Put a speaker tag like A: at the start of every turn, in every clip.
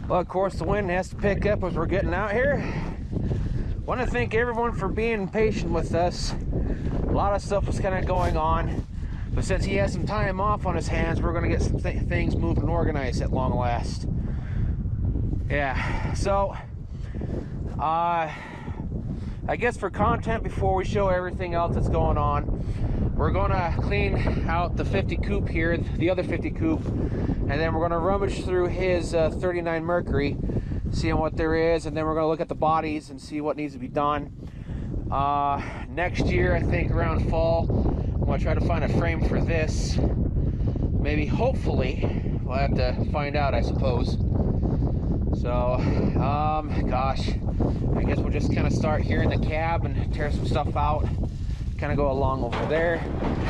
A: Well, of course, the wind has to pick up as we're getting out here. Want to thank everyone for being patient with us. A lot of stuff was kind of going on, but since he has some time off on his hands, we're going to get some things moved and organized at long last. Yeah, so I guess for content, before we show everything else that's going on, we're going to clean out the 50 coupe here, the other 50 coupe, and then we're going to rummage through his 39 Mercury, seeing what there is, and then we're going to look at the bodies and see what needs to be done. Next year, I think around fall, I'm going to try to find a frame for this. Maybe, hopefully, we'll have to find out, I suppose. So, gosh, I guess we'll just kind of start here in the cab and tear some stuff out. Kind of go along over there.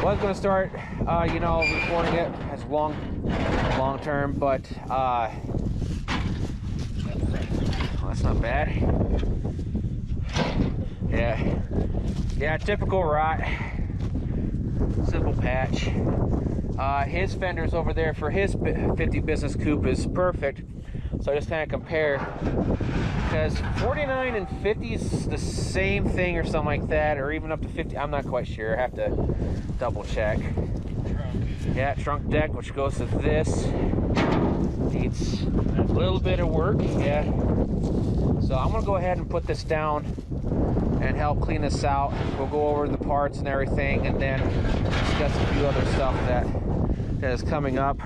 A: Was going to start, you know, recording it as long term, but that's not bad. Yeah, typical rot, simple patch. His fenders over there for his 50 Business Coupe is perfect. So I just kind of compare, because 49 and 50 is the same thing or something like that, or even up to 50. I'm not quite sure. I have to double check. Yeah, trunk deck, which goes to this, needs a little bit of work. Yeah. So I'm gonna go ahead and put this down and help clean this out. We'll go over the parts and everything, and then discuss a few other stuff that is coming up.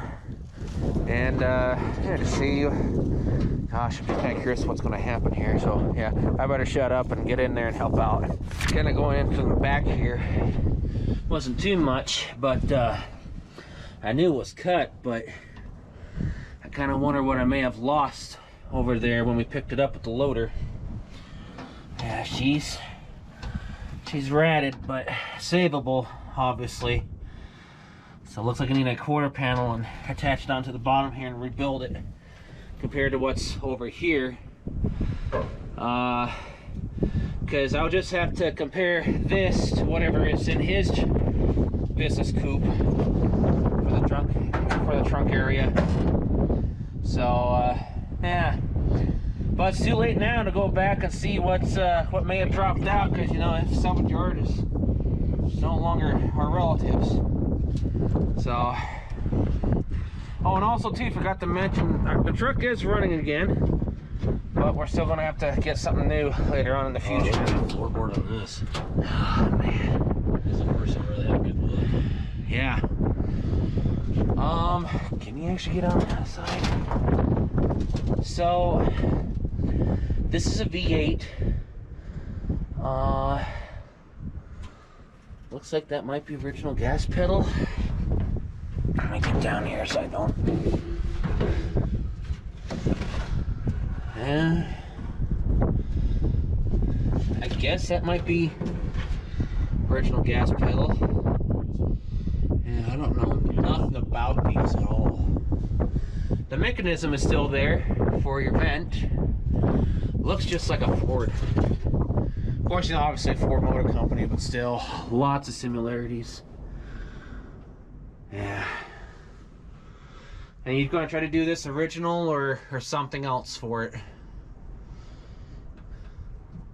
A: And yeah, to see, gosh, I'm just kind of curious what's going to happen here. So yeah, I better shut up and get in there and help out. Kind of going into the back here, wasn't too much, but I knew it was cut, but I kind of wonder what I may have lost over there when we picked it up with the loader. Yeah, she's ratted, but savable, obviously. So it looks like I need a quarter panel and attach it onto the bottom here and rebuild it compared to what's over here. Because I'll just have to compare this to whatever is in his Business Coupe for the trunk area. So yeah, but it's too late now to go back and see what may have dropped out, because you know, salvage yard is no longer our relatives. So, oh, and also too, forgot to mention, the truck is running again, but we're still gonna have to get something new later on in the future.
B: Floorboard on this.
A: Oh man,
B: This is the first time I really have a good look.
A: yeah. Can you actually get on that side? So, this is a V8. Looks like that might be original gas pedal. Let me get down here so I don't. I guess that might be original gas pedal. Yeah, I don't know nothing about these at all. The mechanism is still there for your vent. Looks just like a Ford. Of course, you know, obviously a Ford Motor Company, but still, lots of similarities. Yeah. And you're going to try to do this original or something else for it?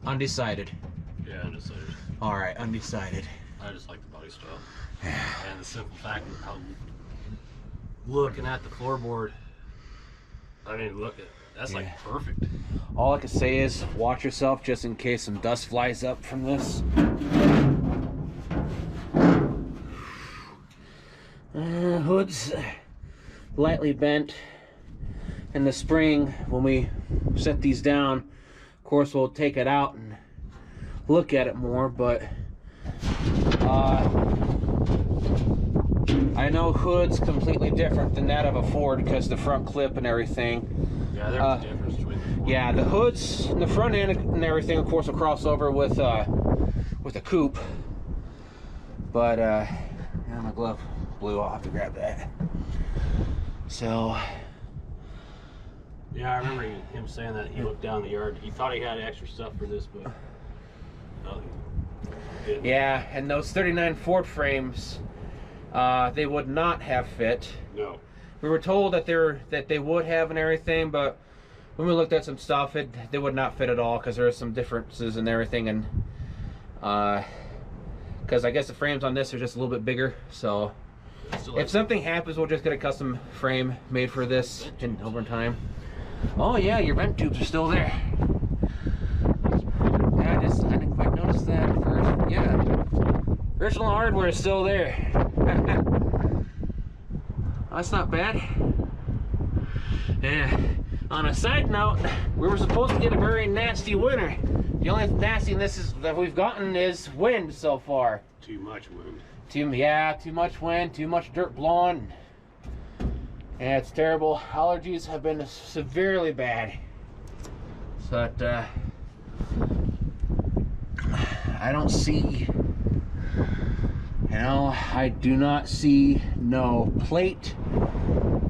A: Undecided.
B: Yeah, undecided.
A: All right, undecided.
B: I just like the body style. And the simple fact of how, looking at the floorboard, I mean, look at, that's like perfect.
A: All I can say is watch yourself just in case some dust flies up from this. Hood's lightly bent. In the spring, when we set these down, of course we'll take it out and look at it more, but I know hood's completely different than that of a Ford because the front clip and everything.
B: Yeah, there's a difference between the Ford.
A: Yeah, the hoods and the front end and everything, of course, will cross over with a coupe. But yeah, my glove blew off to grab that. So
B: yeah, I remember him saying that he looked down the yard. He thought he had extra stuff for this, but nothing.
A: Yeah, and those 39 Ford frames, they would not have fit.
B: No.
A: We were told that they would have and everything, but when we looked at some stuff, they would not fit at all because there are some differences and everything, and because I guess the frames on this are just a little bit bigger. So if something happens, we'll just get a custom frame made for this over time. Oh yeah, your vent tubes are still there. Yeah, I didn't quite notice that at first. Yeah, original hardware is still there. That's not bad. Yeah. On a side note, we were supposed to get a very nasty winter. The only nastiness that we've gotten is wind so far.
B: Too much wind.
A: Too much wind, too much dirt blowing. And it's terrible. Allergies have been severely bad. But I don't see, I do not see no plate,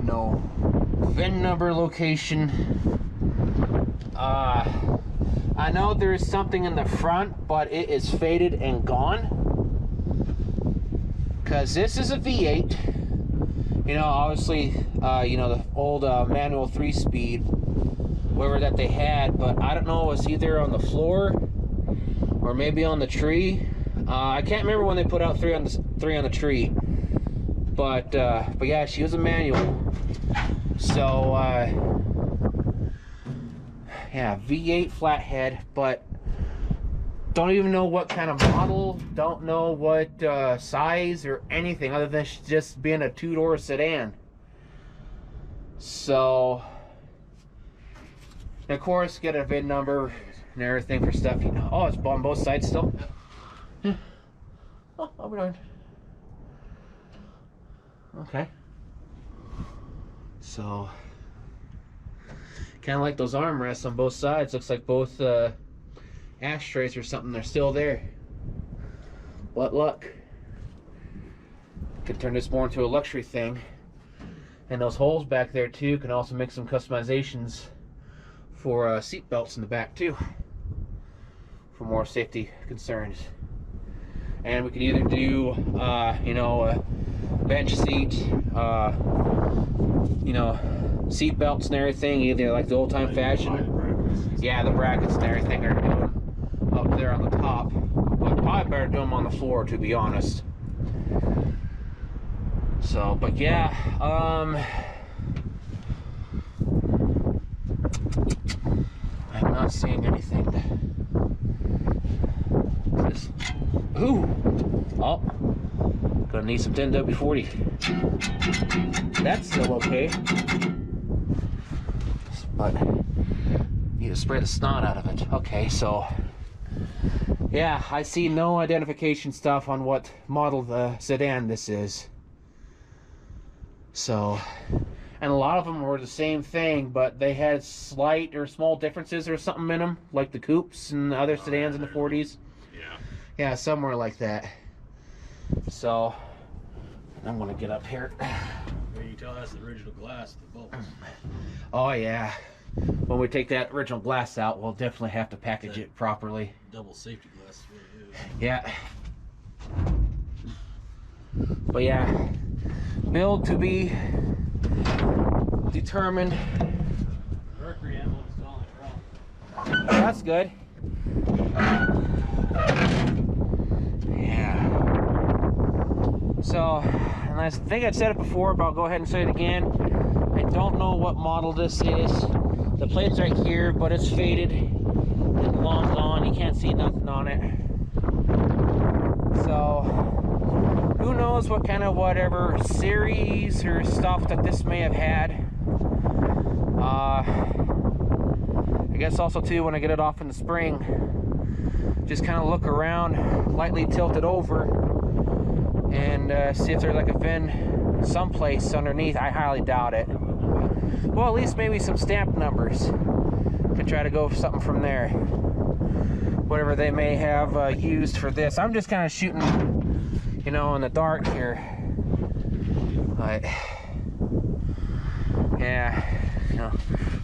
A: no VIN number location. I know there's something in the front, but it is faded and gone. Cause this is a V8. Obviously, the old manual 3-speed, whatever that they had, but I don't know, it was either on the floor or maybe on the tree. I can't remember when they put out three on the tree, but yeah, she was a manual. So yeah, V8 flathead, but don't even know what kind of model, don't know what size or anything other than just being a 2-door sedan. So, and of course, get a VIN number and everything for stuff. Oh, it's on both sides still. Yeah. Oh, I'll be darned. Okay. So, kind of like those armrests on both sides. Looks like both ashtrays or something, they're still there. What luck. Could turn this more into a luxury thing. And those holes back there too can also make some customizations for seat belts in the back too, for more safety concerns. And we could either do a bench seat, seat belts and everything, either like the old time fashion. Yeah, the brackets and everything are doing up there on the top, but probably better do them on the floor, to be honest. So, but yeah, I'm not seeing anything. Oh, gonna need some 10W40. That's still okay, but need to spray the snot out of it. Okay, so yeah, I see no identification stuff on what model the sedan this is. So, and a lot of them were the same thing, but they had slight or small differences or something in them, like the coupes and the other sedans in the 40s. Yeah, somewhere like that. So, I'm gonna get up here.
B: Well, you can tell that's the original glass, the bubbles.
A: Oh yeah. When we take that original glass out, we'll definitely have to package it properly.
B: Double safety glass is what it is.
A: Yeah. But yeah, build to be determined.
B: Mercury emblem still on the front.
A: That's good. Yeah. So, and I think I said it before, but I'll go ahead and say it again. I don't know what model this is. The plate's right here, but it's faded and long gone. You can't see nothing on it. So, who knows what kind of whatever series or stuff that this may have had. I guess also too, when I get it off in the spring, just kind of look around, lightly tilt it over, and see if there's like a VIN someplace underneath. I highly doubt it. Well, at least maybe some stamp numbers. Could try to go for something from there. Whatever they may have used for this. I'm just kind of shooting, in the dark here. But yeah,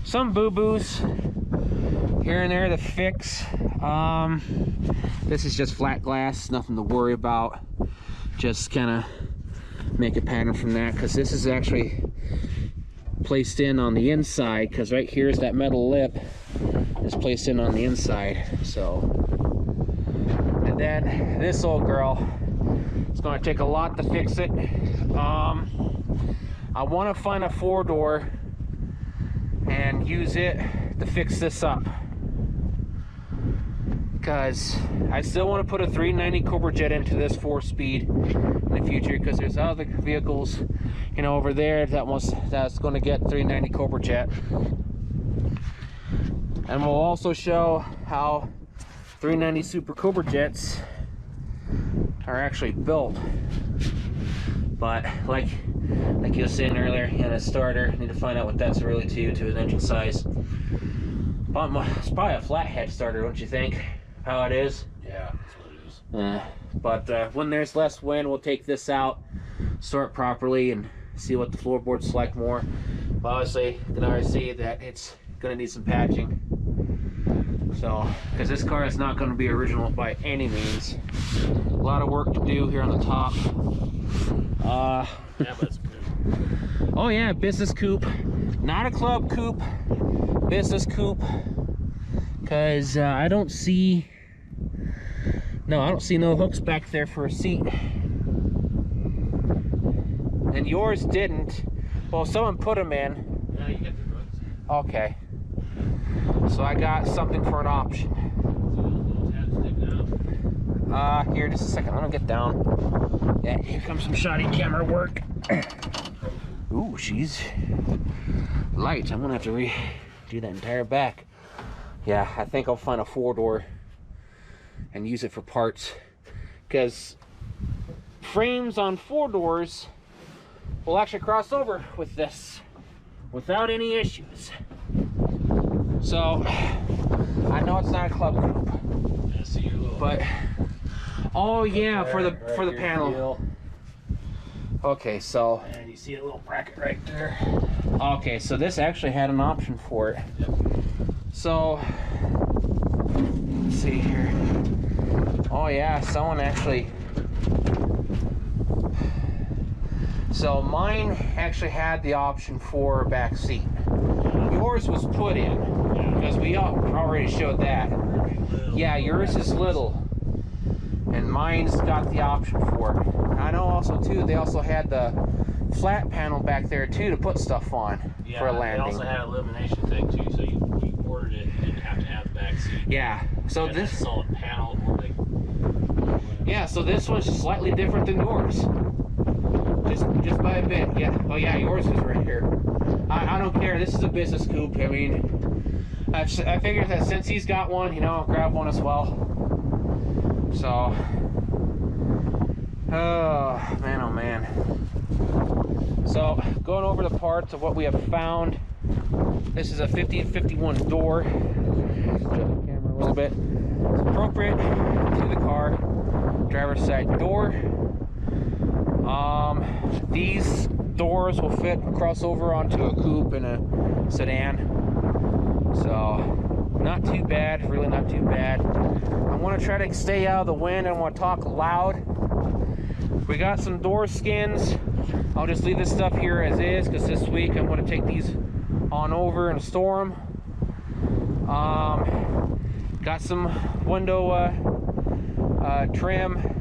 A: some boo-boos here and there to fix. This is just flat glass, nothing to worry about. Just kind of make a pattern from that, because this is actually placed in on the inside, because right here's that metal lip is placed in on the inside. So, and then this old girl, it's going to take a lot to fix it. I want to find a 4-door and use it to fix this up, because I still want to put a 390 Cobra Jet into this 4-speed in the future, because there's other vehicles, you know, over there that's going to get 390 Cobra Jet. And we'll also show how 390 Super Cobra Jets are actually built. But like you were saying earlier, in a starter, need to find out what that's really to an engine size. It's probably a flathead starter, don't you think? How it is?
B: Yeah, that's what it is.
A: But when there's less wind, we'll take this out, sort properly, and see what the floorboards like more. But obviously, you can already see that it's going to need some patching. So, because this car is not going to be original by any means. A lot of work to do here on the top.
B: Yeah, but it's good.
A: Oh yeah, business coupe. Not a club coupe. Business coupe. Because I don't see no hooks back there for a seat. And yours didn't. Well, someone put them in.
B: Yeah, you get the hooks.
A: Okay. So I got something for an option. Here, just a second. Let me get down. Yeah, here comes some shoddy camera work. Ooh, she's light. I'm gonna have to redo that entire back. Yeah, I think I'll find a 4-door and use it for parts, because frames on 4 doors will actually cross over with this without any issues. So I know it's not a club coupe,
B: Yeah, see your little,
A: but oh yeah,
B: there,
A: for the
B: right
A: panel.
B: Deal.
A: Okay, so
B: And you see a little bracket right there.
A: okay, so this actually had an option for it.
B: Yep.
A: So let's see here. Oh yeah, someone actually. So mine actually had the option for a back seat. Yours was put in, because we already showed that. Yeah, yours is little, and mine's got the option for it. I know also too, they also had the flat panel back there too to put stuff on for a landing.
B: They also had an illumination thing too, so you ordered it, you didn't have to have the back seat.
A: Yeah, so
B: You had
A: this
B: a solid panel, or they.
A: yeah, so this one's slightly different than yours. Just by a bit. Yeah. Oh yeah, yours is right here. I don't care. This is a business coupe. I mean, I figured that since he's got one, you know, I'll grab one as well. So, oh man, oh man. So, going over the parts of what we have found. This is a 50 and 51 door. Adjust the camera a little bit. It's appropriate to the car. Driver's side door. These doors will fit across over onto a coupe and a sedan. So, not too bad, really not too bad. I want to try to stay out of the wind. I want to talk loud. We got some door skins. I'll just leave this stuff here as is, because this week I'm going to take these on over and store them. Got some window trim.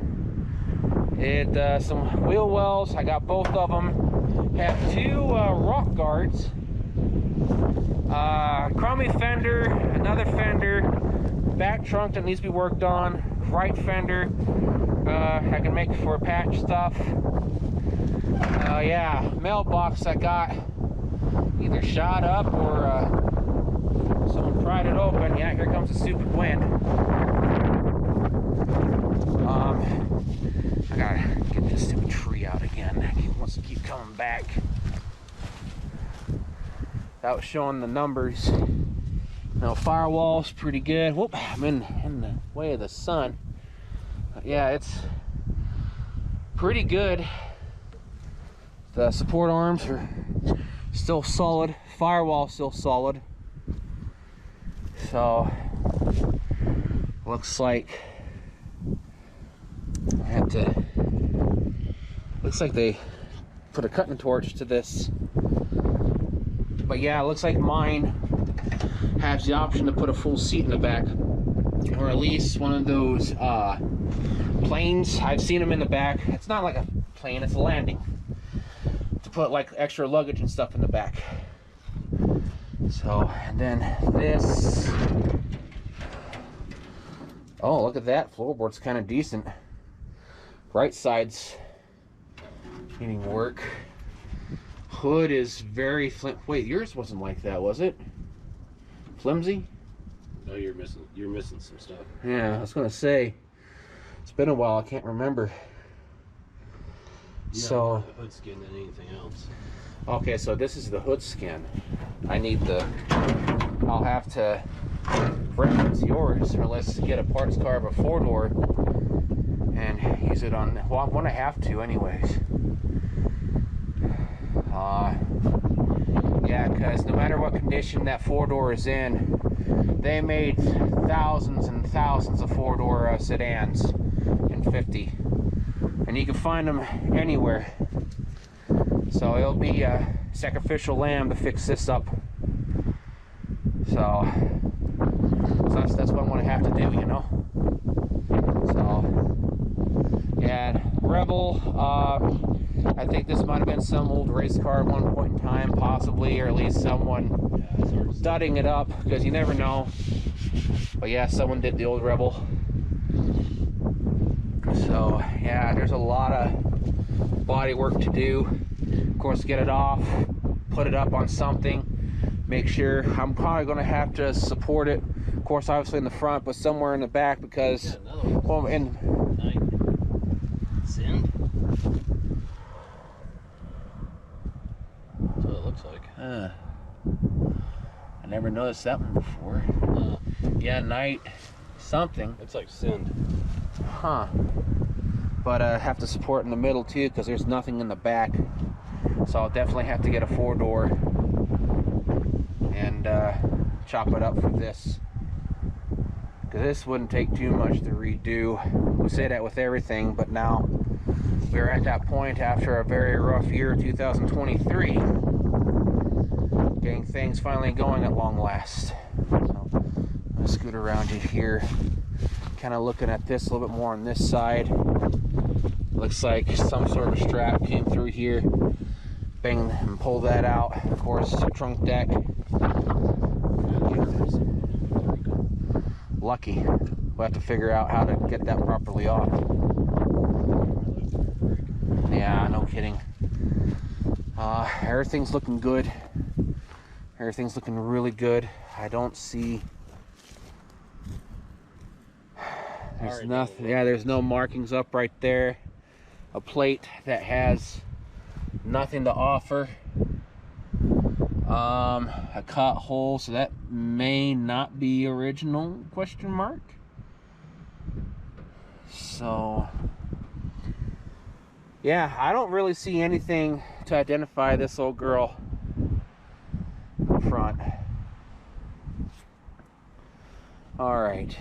A: Some wheel wells. I got both of them. Have 2 rock guards. Crummy fender, another fender, back trunk that needs to be worked on, right fender. I can make for patch stuff. Yeah, mailbox I got either shot up or someone pried it open. Yeah, here comes the stupid wind. I gotta get this stupid tree out again. He wants to keep coming back. That was showing the numbers. Now, firewall's pretty good. Whoop, I'm in the way of the sun. But yeah, it's pretty good. The support arms are still solid. Firewall still solid. So, looks like I have to. Looks like they put a cutting torch to this But yeah, it looks like mine has the option to put a full seat in the back, or at least one of those planes. I've seen them in the back. It's not like a plane, it's a landing, to put like extra luggage and stuff in the back. So, and then this, oh, look at that, floorboard's kind of decent. Right side's needing work. Hood is very wait, yours wasn't like that, was it? Flimsy?
B: No, you're missing some stuff.
A: Yeah, I was gonna say, it's been a while, I can't remember.
B: Yeah,
A: So
B: the hood skin than anything else.
A: okay, so this is the hood skin. I need the, I'll have to reference yours, or let's get a parts car of a 4-door and use it on, well, I'm gonna have to anyways. Yeah, because no matter what condition that 4-door is in, they made thousands and thousands of 4-door sedans in 50, and you can find them anywhere. So it'll be a sacrificial lamb to fix this up. So that's what I'm gonna have to do, you know. So yeah, Rebel. I think this might have been some old race car at one point in time, possibly, or at least someone studying it up, because you never know. But yeah, someone did the old Rebel. So yeah, there's a lot of body work to do. Of course, get it off, put it up on something, make sure. I'm probably going to have to support it, of course, obviously in the front, but somewhere in the back, because well, in
B: Send. That's what it looks like.
A: I never noticed that one before. Yeah, night something.
B: It's like send.
A: Huh. But I have to support in the middle too, because there's nothing in the back. So I'll definitely have to get a 4-door and chop it up for this, because this wouldn't take too much to redo. We say that with everything, but now we're at that point after a very rough year, 2023, getting things finally going at long last. So I'm gonna scoot around you here, kind of looking at this a little bit more on this side. Looks like some sort of strap came through here, bang, and pull that out. Of course, trunk deck. Lucky. We'll have to figure out how to get that properly off. Yeah, no kidding. Everything's looking good. Everything's looking really good. I don't see, there's nothing. Yeah, there's no markings up right there. A plate that has nothing to offer. A cut hole, so that may not be original, question mark. So yeah, I don't really see anything to identify this old girl in front. All right,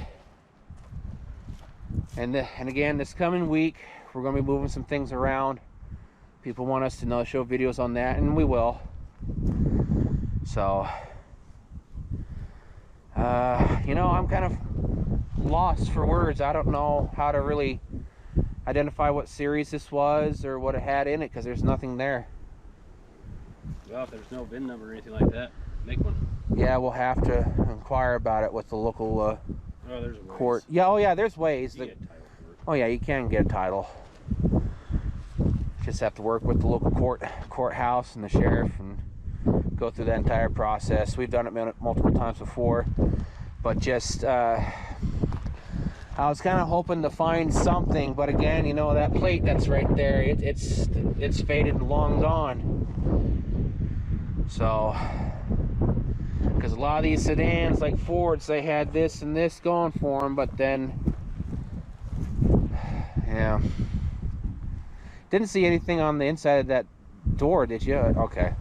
A: and again, this coming week we're going to be moving some things around. People want us to show videos on that, and we will. So you know, I'm kind of lost for words. I don't know how to really identify what series this was or what it had in it, because there's nothing there.
B: Well, if there's no VIN number or anything like that, make one.
A: Yeah, we'll have to inquire about it with the local
B: there's a
A: court. Yeah, oh yeah, there's ways.
B: You get a title for it.
A: Oh yeah, you can get a title. Just have to work with the local courthouse and the sheriff and go through that entire process. We've done it multiple times before, but just I was kind of hoping to find something, but again, you know, that plate that's right there, it's faded and long gone. So, because a lot of these sedans, like Fords, they had this and this going for them, but then, yeah. Didn't see anything on the inside of that door, did you? Okay.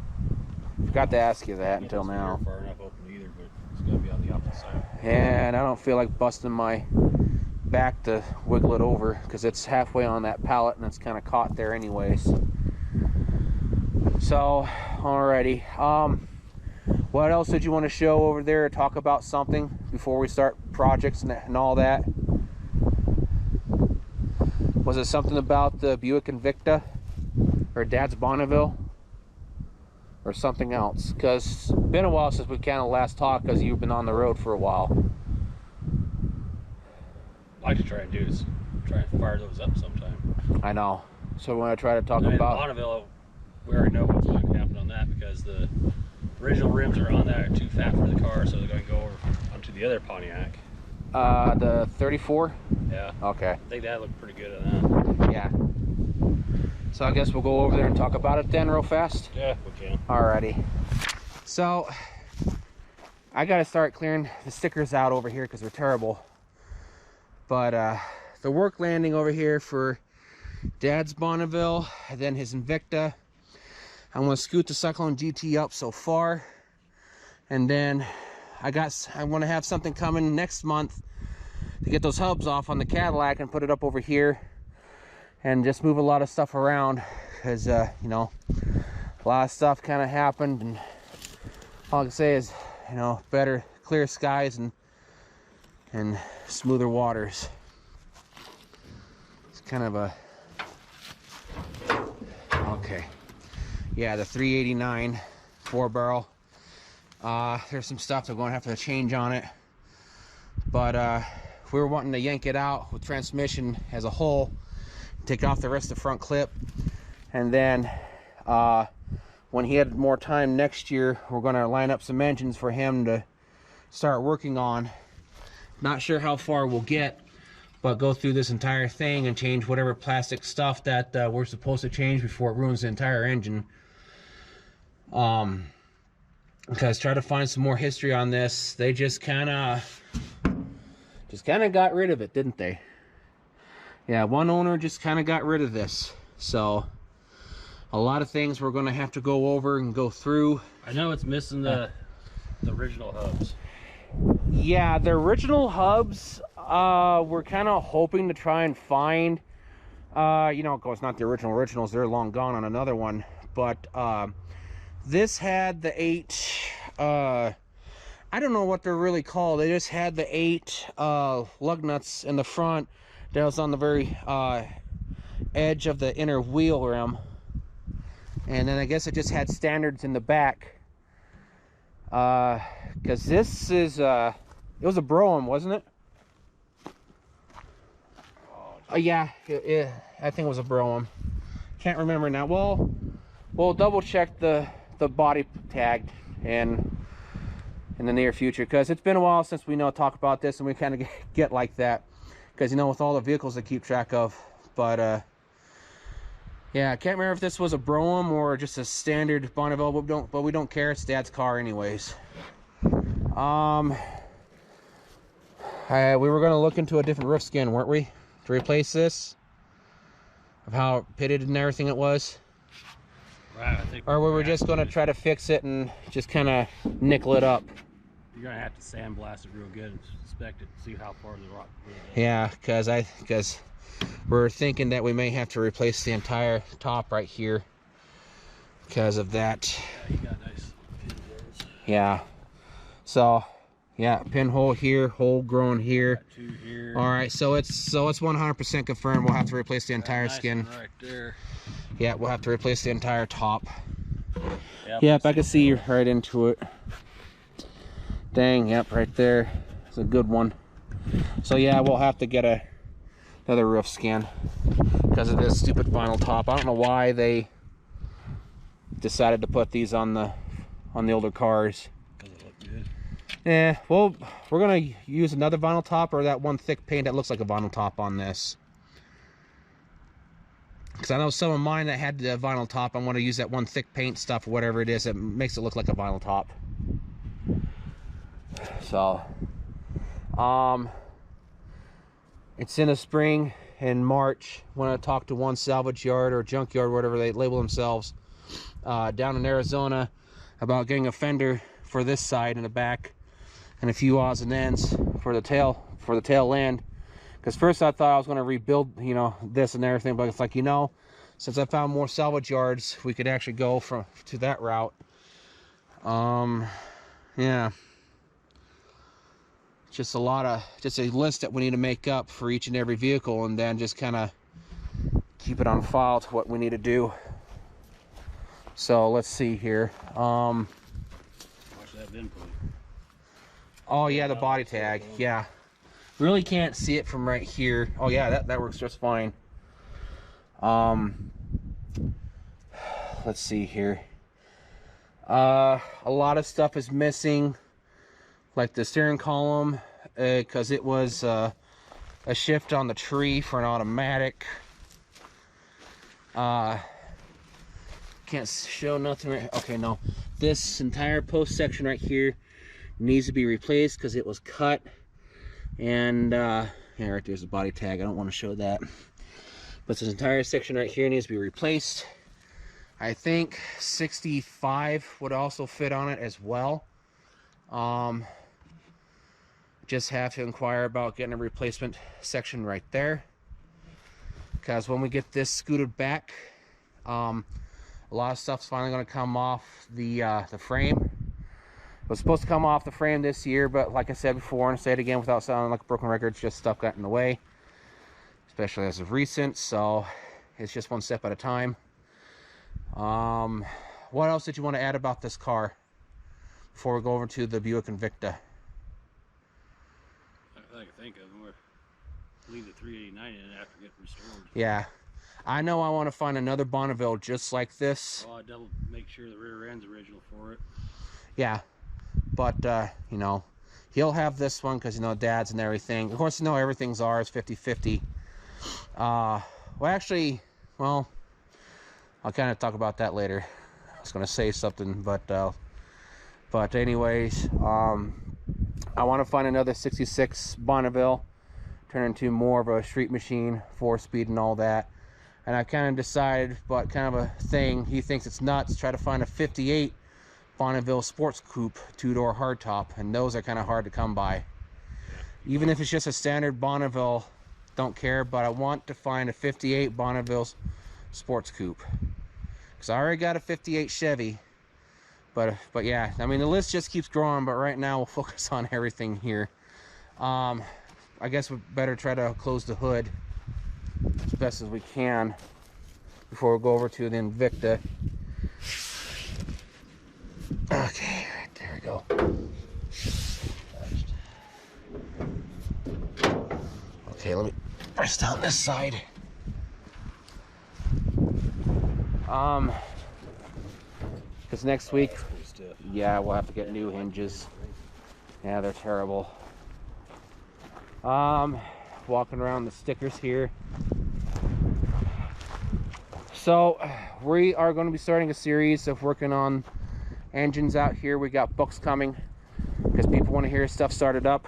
A: Forgot to ask you that until now.
B: Far enough open either, but it's gonna be on the opposite side.
A: Yeah, and I don't feel like busting my back to wiggle it over, because it's halfway on that pallet and it's kind of caught there anyways. So, alrighty. What else did you want to show over there? Talk about something before we start projects and all that? Was it something about the Buick Invicta or Dad's Bonneville or something else? Because it's been a while since we kind of last talked, because you've been on the road for a while.
B: I'd like to try and do is try and fire those up sometime.
A: I know. So we want to try to talk
B: about
A: about...
B: Bonneville. We already know what's going to happen on that, because the original rims are on that are too fat for the car, so they're going to go over onto the other Pontiac.
A: The 34?
B: Yeah.
A: Okay.
B: I think that looked pretty good on that.
A: Yeah. So I guess we'll go over there and talk about it then real fast?
B: Yeah, we can.
A: Alrighty. So, I gotta start clearing the stickers out over here because they're terrible. But, the work landing over here for Dad's Bonneville, and then his Invicta. I'm gonna scoot the Cyclone GT up so far. And then I want to have something coming next month to get those hubs off on the Cadillac and put it up over here and just move a lot of stuff around, because you know, a lot of stuff kind of happened, and all I can say is, you know, better clear skies and smoother waters. It's kind of a okay. Yeah, the 389 4-barrel. There's some stuff that we're going to have to change on it, but we were wanting to yank it out with transmission as a whole, take off the rest of the front clip, and then when he had more time next year, we're going to line up some engines for him to start working on. Not sure how far we'll get, but go through this entire thing and change whatever plastic stuff that we're supposed to change before it ruins the entire engine. Because try to find some more history on this. They just kind of got rid of it, didn't they? Yeah, one owner just kind of got rid of this. So a lot of things we're going to have to go over and go through.
B: I know it's missing the original hubs.
A: Yeah, the original hubs, we're kind of hoping to try and find. You know, of course, not the originals. They're long gone on another one. But this had the 8, I don't know what they're really called. They just had the 8 lug nuts in the front that was on the very edge of the inner wheel rim. And then I guess it just had standards in the back. Because this is, it was a Brougham, wasn't it? Yeah, I think it was a Brougham. Can't remember now. Well, we'll double check the body tag and in the near future, because it's been a while since we talk about this, and we kind of get like that, because with all the vehicles to keep track of. But yeah, I can't remember if this was a Brougham or just a standard Bonneville, but we don't care. It's Dad's car anyways. We were going to look into a different roof skin, weren't we, to replace this, of how pitted and everything it was.
B: Right, I think.
A: Or we were just going to try to fix it and just kind of nickel it up.
B: You're going to have to sandblast it real good and inspect it, see how far the rock goes.
A: Yeah, because we're thinking that we may have to replace the entire top right here because of that.
B: Yeah, you got nice pinholes.
A: Yeah. So, yeah, pinhole here, hole grown here.
B: Got 2 here.
A: All right, so it's 100% confirmed. We'll have to replace the entire
B: nice
A: skin.
B: right there.
A: Yeah, we'll have to replace the entire top.
B: Yep,
A: I can see you right into it. Dang, yep, right there. It's a good one. So yeah, we'll have to get another roof skin because of this stupid vinyl top. I don't know why they decided to put these on the older cars.
B: Does it look good?
A: Yeah, well, we're gonna use another vinyl top or that one thick paint that looks like a vinyl top on this. Because I know some of mine that had the vinyl top, I want to use that one thick paint stuff or whatever it is that makes it look like a vinyl top. So, it's in the spring, in March, when I talked to one salvage yard or junkyard, whatever they label themselves, down in Arizona, about getting a fender for this side and the back, and a few odds and ends for the tail end. Because first I thought I was going to rebuild, this and everything, but it's like, since I found more salvage yards, we could actually go to that route. Yeah. Just a list that we need to make up for each and every vehicle, and then just kind of keep it on file to what we need to do. So let's see here.
B: Watch that VIN code.
A: Oh yeah, the body tag. Yeah. Really can't see it from right here. Oh yeah, that works just fine. Let's see here. A lot of stuff is missing, like the steering column, because it was a shift on the tree for an automatic. Can't show nothing right. Okay, no. This entire post section right here needs to be replaced because it was cut. And yeah, right there's the body tag. I don't want to show that. But this entire section right here needs to be replaced. I think 65 would also fit on it as well. Just have to inquire about getting a replacement section right there, because when we get this scooted back, a lot of stuff's finally going to come off the frame. It was supposed to come off the frame this year, but like I said before, and say it again without sounding like a broken record, it's just stuff got in the way, especially as of recent. So it's just one step at a time. What else did you want to add about this car before we go over to the Buick Invicta?
B: I can think of more. Leave the 389 in after getting restored.
A: Yeah, I know I want to find another Bonneville just like this.
B: Oh, I double make sure the rear end's original for it.
A: Yeah, but you know, he'll have this one because, you know, dad's and everything. Of course, you know, everything's ours, 50-50. Well, actually, well, I'll kind of talk about that later. I was going to say something, but anyways, I want to find another 66 Bonneville, turn into more of a street machine, 4-speed and all that. And I kind of decided, but kind of a thing, he thinks it's nuts, try to find a 58 Bonneville Sports Coupe 2-door hardtop, and those are kind of hard to come by. Even if it's just a standard Bonneville, don't care, but I want to find a 58 Bonneville Sports Coupe, because I already got a 58 Chevy. But yeah, I mean, the list just keeps growing, but right now we'll focus on everything here. I guess we better try to close the hood as best as we can before we go over to the Invicta. Okay, right there we go. Okay, let me press down this side. Because next week, yeah, we'll have to get new hinges. Yeah, they're terrible. Walking around the stickers here. So we are going to be starting a series of working on engines out here. We got books coming because people want to hear stuff started up.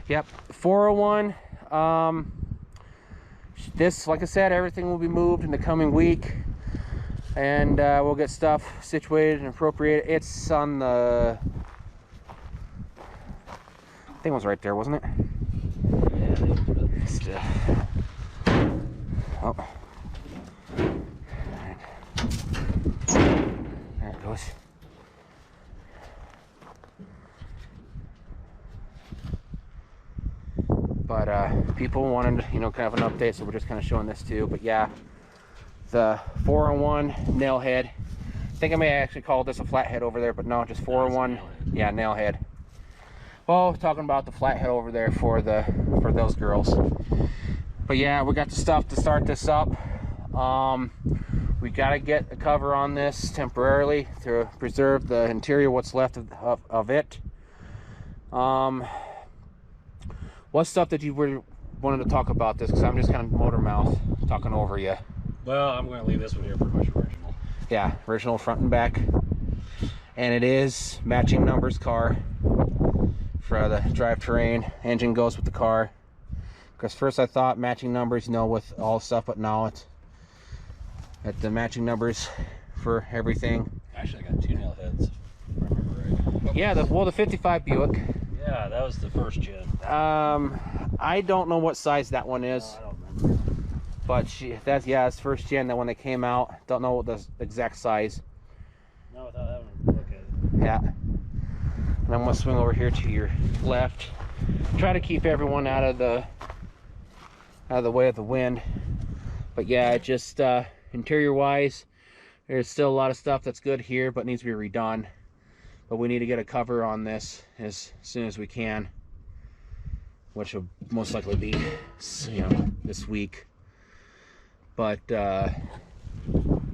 A: Yep, 401. This, like I said, everything will be moved in the coming week, and we'll get stuff situated and appropriated. It's on the, I think it was right there, wasn't it? Yeah. Oh. Right. There it goes. But people wanted, you know, kind of an update, so we're just kind of showing this too. But yeah, the 401 nail head. I think I may actually call this a flathead over there, but no, just 401. Yeah, nail head. Well, talking about the flathead over there for those girls. But yeah, we got the stuff to start this up. We got to get a cover on this temporarily to preserve the interior, what's left of it. What stuff that you wanted to talk about this? Because I'm just kind of motor mouth talking over you.
B: Well, I'm going to leave this one here pretty much original.
A: Yeah, original front and back. And it is matching numbers car for the drivetrain. Engine goes with the car. Because first I thought matching numbers, you know, with all stuff, but now it's at the matching numbers for everything.
B: Actually, I got 2 nail heads, if I remember right.
A: Yeah, the 55 Buick.
B: Yeah, that was the first gen.
A: I don't know what size that one is.
B: I don't remember.
A: But it's first gen, that when they came out. Don't know what the exact size.
B: No, without having a look
A: Yeah. And I'm gonna swing over here to your left. Try to keep everyone out of the way of the wind. But yeah, it just interior wise, there's still a lot of stuff that's good here, but needs to be redone. But we need to get a cover on this as soon as we can, which will most likely be, you know, this week. But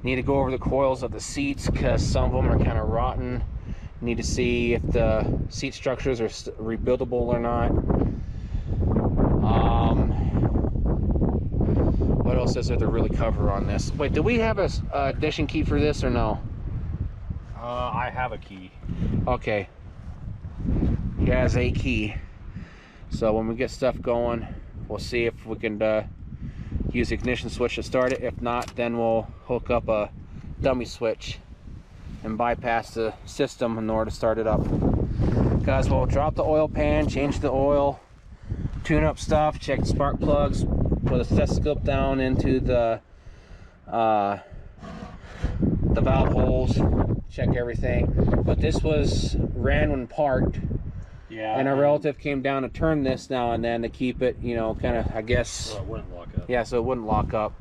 A: need to go over the coils of the seats because some of them are kind of rotten. Need to see if the seat structures are rebuildable or not. What else is there to really cover on this? Wait, do we have a ignition key for this or no?
B: I have a key.
A: Okay. He has a key. So when we get stuff going, we'll see if we can use the ignition switch to start it. If not, then we'll hook up a dummy switch and bypass the system in order to start it up. Guys, we'll drop the oil pan, change the oil, tune up stuff, check the spark plugs, put a stethoscope down into the valve holes, check everything. But this was ran when parked.
B: Yeah.
A: And our relative came down to turn this now and then to keep it, you know, kind of, I guess.
B: So it wouldn't lock up.
A: Yeah, so it wouldn't lock up.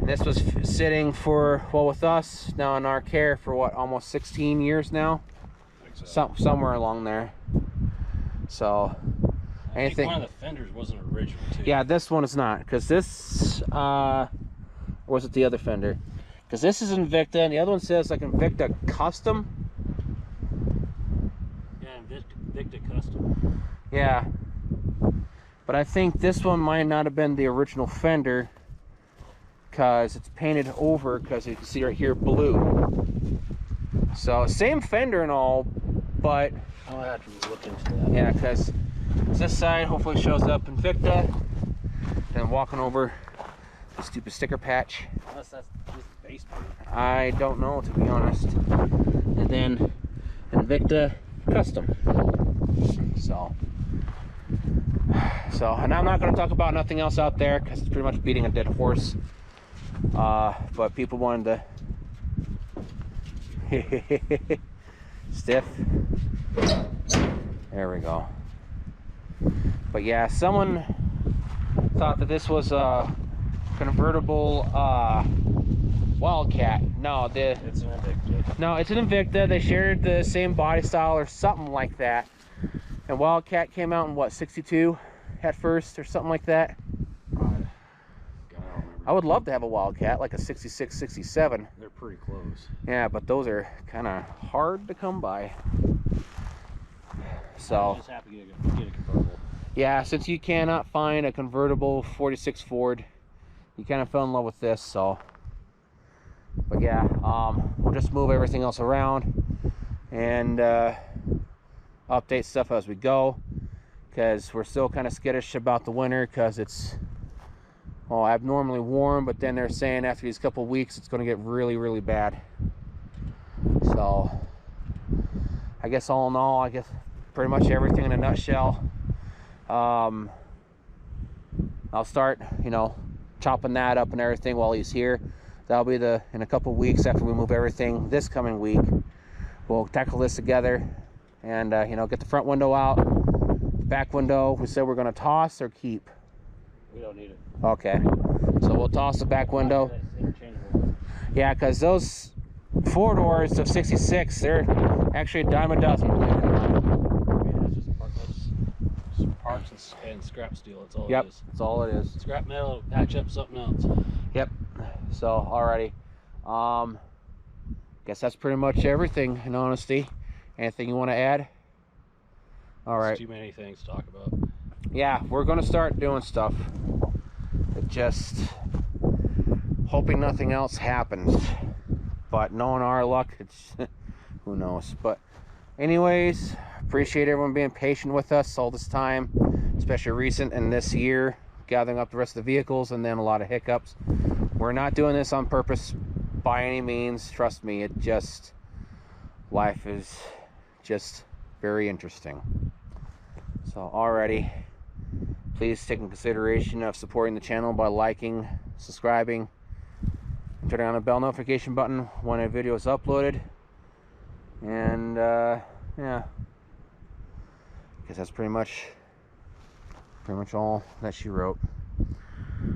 A: This was sitting for, well, with us now in our care for what, almost 16 years now?
B: I think so.
A: Somewhere along there. So,
B: I think one of the fenders wasn't original too.
A: Yeah, this one is not, because this, or was it the other fender? Because this is Invicta, and the other one says like Invicta Custom.
B: Yeah, Invicta Custom.
A: Yeah. But I think this one might not have been the original fender, because it's painted over, because you can see right here blue. So same fender and all, but
B: I'll have to look into that.
A: yeah, because this side hopefully shows up Invicta. Then walking over the stupid sticker patch.
B: Unless that's just base paint.
A: I don't know, to be honest. And then Invicta Custom. So, and I'm not going to talk about nothing else out there because it's pretty much beating a dead horse. But people wanted to stiff. There we go. But yeah, someone thought that this was a convertible Wildcat. No,
B: It's an Invicta.
A: no, it's an Invicta. They shared the same body style or something like that. And Wildcat came out in what, 62 at first or something like that? I would love to have a Wildcat, like a 66, 67.
B: They're pretty close.
A: Yeah, but those are kind of hard to come by. So,
B: I'm just happy to get a convertible.
A: yeah, since you cannot find a convertible 46 Ford, you kind of fell in love with this, so. But yeah, we'll just move everything else around and update stuff as we go, because we're still kind of skittish about the winter, because it's, well, abnormally warm, but then they're saying after these couple weeks it's going to get really, really bad. So, I guess all in all, I guess pretty much everything in a nutshell. I'll start, you know, chopping that up and everything while he's here. That'll be in a couple weeks after we move everything this coming week. We'll tackle this together and, you know, get the front window out. The back window, we said we're going to toss or keep.
B: We don't need it.
A: Okay. So we'll toss the back window. Yeah, because those 4 doors of 66, they're actually a dime a dozen.
B: That's just parts and scrap steel. That's all
A: Yep,
B: it is.
A: that's all it is.
B: Scrap metal, patch up something else.
A: Yep. So, alrighty. Guess that's pretty much everything, in honesty. Anything you want to add? All right.
B: Too many things to talk about.
A: Yeah, we're going to start doing stuff. It just hoping nothing else happens. But knowing our luck, it's who knows. But anyways, appreciate everyone being patient with us all this time, especially recent and this year, gathering up the rest of the vehicles and then a lot of hiccups. We're not doing this on purpose by any means. Trust me, it just, life is just very interesting. So already, please take in consideration of supporting the channel by liking, subscribing, and turning on the bell notification button when a video is uploaded. And yeah, guess that's pretty much all that she wrote.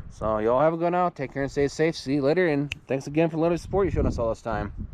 A: So y'all have a good night. Take care and stay safe. See you later. And thanks again for letting us support you, showing us all this time.